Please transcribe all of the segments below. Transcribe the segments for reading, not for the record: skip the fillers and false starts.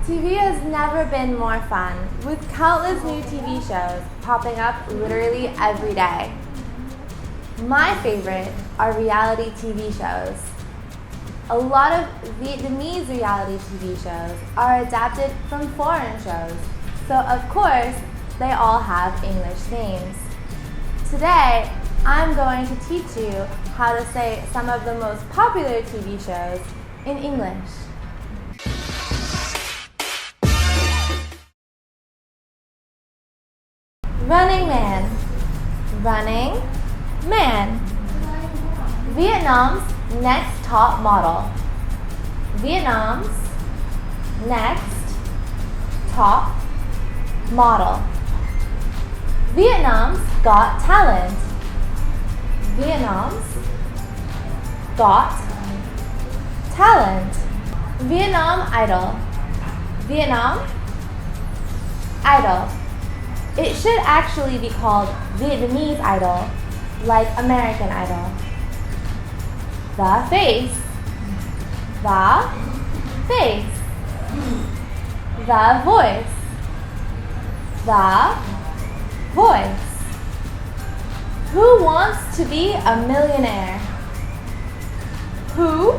TV has never been more fun, with countless new TV shows popping up literally every day. My favorite are reality TV shows. A lot of Vietnamese reality TV shows are adapted from foreign shows, so of course, they all have English names. Today, I'm going to teach you how to say some of the most popular TV shows in English. Running Man. Running Man. Vietnam's next top model. Vietnam's next top model. Vietnam's Got Talent. Vietnam's Got Talent. Vietnam Idol. Vietnam Idol. It should actually be called Vietnamese Idol, like American Idol. The Face. The Face. The Voice. The Voice. Who wants to be a millionaire? Who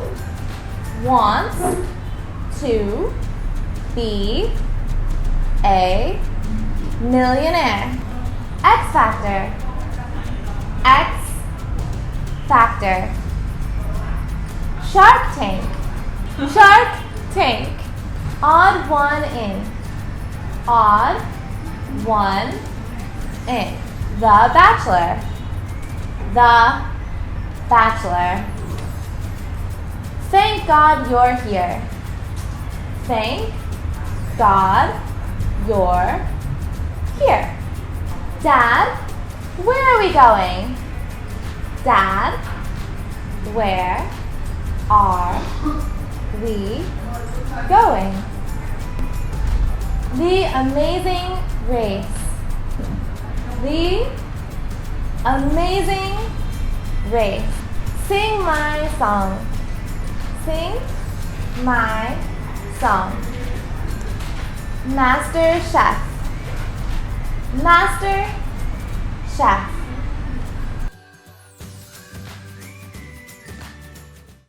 wants to be a millionaire? X Factor. X Factor. Shark Tank. Shark Tank. Odd one in. Odd one in. The Bachelor. The Bachelor. Thank God you're here. Thank God you're here. Dad, where are we going? Dad, where are we going? The Amazing Race. The Amazing Race. Sing my song. Sing my song. Master Chef. Master Chef.